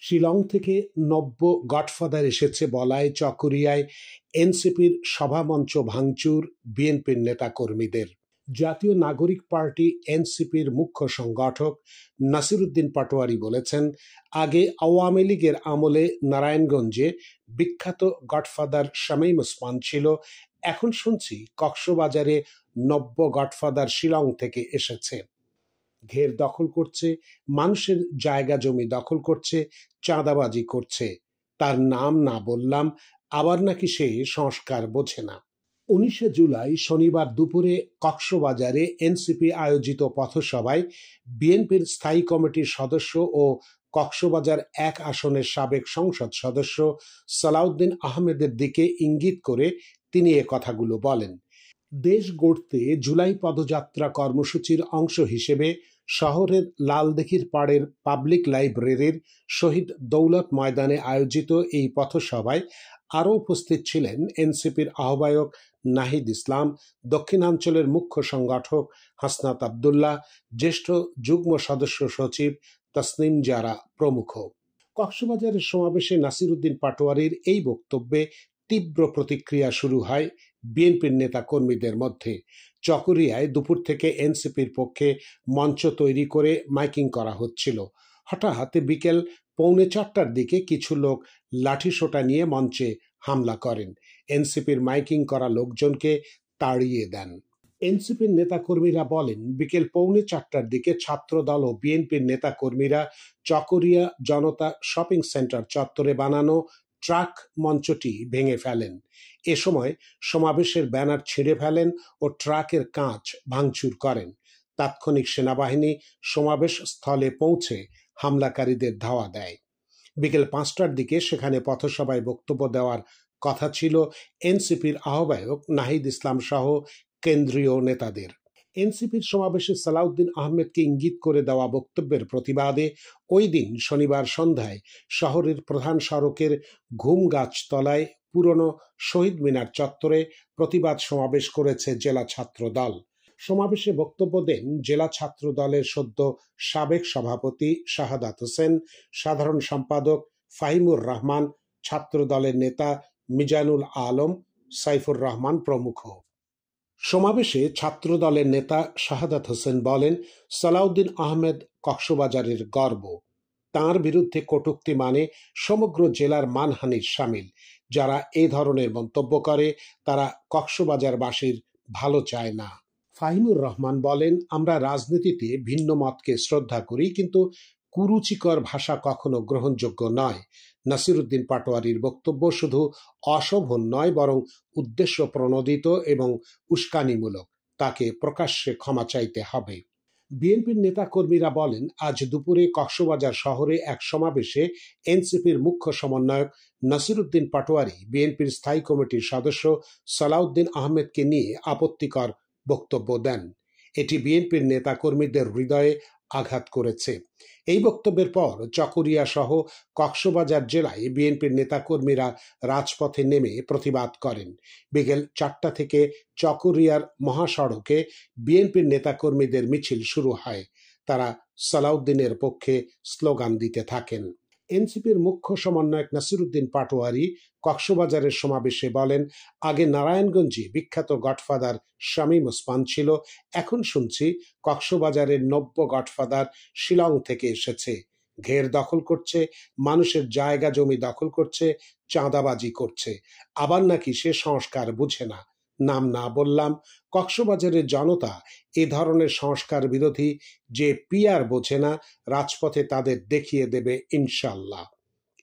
শিলং থেকে নব্য গডফাদার এসেছে বলায় চকরিয়ায় এনসিপির সভামঞ্চ ভাঙচুর বিএনপির নেতাকর্মীদের। জাতীয় নাগরিক পার্টি এনসিপির মুখ্য সংগঠক নাসিরুদ্দিন পাটোয়ারি বলেছেন, আগে আওয়ামী লীগের আমলে নারায়ণগঞ্জে বিখ্যাত গডফাদার শামীম ওসমান ছিল, এখন শুনছি কক্সবাজারে নব্য গডফাদার শিলং থেকে এসেছে। ঘের দখল করছে, মানুষের জায়গা জমি দখল করছে, চাঁদাবাজি করছে। তার নাম না বললাম, আবার নাকি সে সংস্কার বোঝে না। 19 জুলাই শনিবার দুপুরে কক্সবাজারে এনসিপি আয়োজিত পথসভায় বিএনপির স্থায়ী কমিটির সদস্য ও কক্সবাজার 1 আসনের সাবেক সংসদ সদস্য সালাউদ্দিন আহমেদের দিকে ইঙ্গিত করে তিনি এ কথাগুলো বলেন। দেশ গড়তে জুলাই পদযাত্রা কর্মসূচির অংশ হিসেবে শহরের লালদিঘির পাড়ের পাবলিক লাইব্রেরির শহীদ দৌলত ময়দানে আয়োজিত এই পথসভায় আরও উপস্থিত ছিলেন এনসিপির আহ্বায়ক নাহিদ ইসলাম, দক্ষিণাঞ্চলের মুখ্য সংগঠক হাসনাত আবদুল্লাহ, জ্যেষ্ঠ যুগ্ম সদস্য সচিব তসনিম জারা প্রমুখ। কক্সবাজারের সমাবেশে নাসিরুদ্দিন পাটোয়ারির এই বক্তব্যে তীব্র প্রতিক্রিয়া শুরু হয় বিএনপির নেতা কর্মীদের মধ্যে। চকরিয়ায় দুপুর থেকে এনসিপির পক্ষে মঞ্চ তৈরি করে মাইকিং করা হচ্ছিল। হঠাৎ বিকেল 3:45টার দিকে কিছু লোক লাঠিসোঁটা নিয়ে মঞ্চে হামলা করেন, এনসিপির মাইকিং করা লোকজনকে তাড়িয়ে দেন। এনসিপির নেতাকর্মীরা বলেন, বিকেল 3:45টার দিকে ছাত্রদল ও বিএনপির নেতাকর্মীরা চকরিয়া জনতা শপিং সেন্টার চত্বরে বানানো ট্রাক মঞ্চটি ভেঙে ফেলেন। এ সময় সমাবেশের ব্যানার ছিঁড়ে ফেলেন ও ট্রাকের কাঁচ ভাঙচুর করেন। তাৎক্ষণিক সেনাবাহিনী সমাবেশ স্থলে পৌঁছে হামলাকারীদের ধাওয়া দেয়। বিকেল 5টার দিকে সেখানে পথসভায় বক্তব্য দেওয়ার কথা ছিল এনসিপির আহ্বায়ক নাহিদ ইসলাম সহ কেন্দ্রীয় নেতাদের। এনসিপির সমাবেশে সালাউদ্দিন আহমেদকে ইঙ্গিত করে দেওয়া বক্তব্যের প্রতিবাদে ওই দিন শনিবার সন্ধ্যায় শহরের প্রধান সড়কের ঘুমগাছতলায় পুরনো শহীদ মিনার চত্বরে প্রতিবাদ সমাবেশ করেছে জেলা ছাত্র দল। সমাবেশে বক্তব্য দেন জেলা ছাত্র দলের সদ্য সাবেক সভাপতি শাহাদাত হোসেন, সাধারণ সম্পাদক ফাহিমুর রহমান, ছাত্র দলের নেতা মিজানুল আলম, সাইফুর রহমান প্রমুখ। সমাবেশে ছাত্র দলের নেতা শাহাদাত হোসেন বলেন, সালাউদ্দিন আহমেদ কক্সবাজারের গর্ব। তাঁর বিরুদ্ধে কটূক্তি মানে সমগ্র জেলার মানহানির শামিল। যারা এ ধরনের মন্তব্য করে তারা কক্সবাজারবাসীর ভালো চায় না। ফাহিমুর রহমান বলেন, আমরা রাজনীতিতে ভিন্ন মতকে শ্রদ্ধা করি, কিন্তু কুরুচিকর ভাষা কখনো গ্রহণযোগ্য নয়। নাসিরুদ্দিন পাটোয়ারির বক্তব্য শুধু অশোভন নয়, বরং উদ্দেশ্য প্রণোদিত এবং উস্কানিমূলক। তাকে প্রকাশ্যে ক্ষমা চাইতে হবে। বিএনপির নেতাকর্মীরা বলেন, আজ দুপুরে কক্সবাজার শহরে এক সমাবেশে এনসিপির মুখ্য সমন্বয়ক নাসিরুদ্দিন পাটোয়ারি বিএনপির স্থায়ী কমিটির সদস্য সালাউদ্দিন আহমেদকে নিয়ে আপত্তিকর বক্তব্য দেন। এটি বিএনপির নেতাকর্মীদের হৃদয়ে আঘাত করেছে। এই বক্তব্যের পর চকরিয়া সহ কক্সবাজার জেলায় বিএনপির নেতাকর্মীরা রাজপথে নেমে প্রতিবাদ করেন। বিকেল 4টা থেকে চকরিয়ার মহাসড়কে বিএনপির নেতাকর্মীদের মিছিল শুরু হয়। তারা সালাউদ্দিনের পক্ষে স্লোগান দিতে থাকেন। এনসিপির মুখ্য সমন্বয়ক নাসিরুদ্দিন পাটোয়ারি কক্সবাজারের সমাবেশে বলেন, আগে নারায়ণগঞ্জে বিখ্যাত গডফাদার শামীম ওসমান ছিল, এখন শুনছি কক্সবাজারের নব্য গডফাদার শিলং থেকে এসেছে। ঘের দখল করছে, মানুষের জায়গা জমি দখল করছে, চাঁদাবাজি করছে। আবার নাকি সে সংস্কার বুঝে না। নাম না বললাম, কক্সবাজারের জনতা এ ধরনের সংস্কার বিরোধী যে পিয়ার বোঝে না, রাজপথে তাদের দেখিয়ে দেবে ইনশাল্লাহ।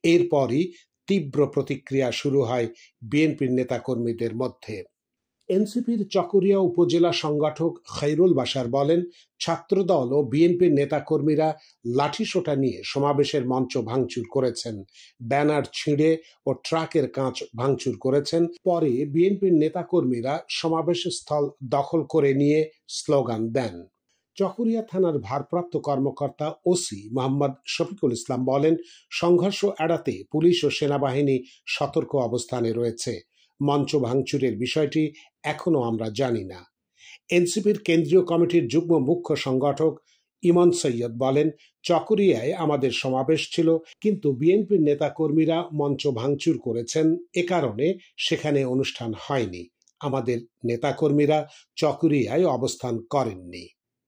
এরপরই তীব্র প্রতিক্রিয়া শুরু হয় বিএনপির নেতাকর্মীদের মধ্যে। এনসিপির চকরিয়া উপজেলা সংগঠক খৈরুল বাশার বলেন, ছাত্রদল ও বিএনপির নেতাকর্মীরা লাঠিসোঁটা নিয়ে সমাবেশের মঞ্চ ভাঙচুর করেছেন, ব্যানার ছিঁড়ে ও ট্রাকের কাঁচ ভাঙচুর করেছেন। পরে বিএনপির নেতাকর্মীরা সমাবেশ স্থল দখল করে নিয়ে স্লোগান দেন। চকরিয়া থানার ভারপ্রাপ্ত কর্মকর্তা ওসি মোহাম্মদ শফিকুল ইসলাম বলেন, সংঘর্ষ এড়াতে পুলিশ ও সেনাবাহিনী সতর্ক অবস্থানে রয়েছে। মঞ্চ ভাঙচুরের বিষয়টি এখনো আমরা জানি না। এনসিপির কেন্দ্রীয় কমিটির যুগ্ম মুখ্য সংগঠক ইমন সৈয়দ বলেন, চকরিয়ায় আমাদের সমাবেশ ছিল, কিন্তু বিএনপির নেতাকর্মীরা মঞ্চ ভাঙচুর করেছেন, এ কারণে সেখানে অনুষ্ঠান হয়নি। আমাদের নেতাকর্মীরা চকরিয়ায় অবস্থান করেননি।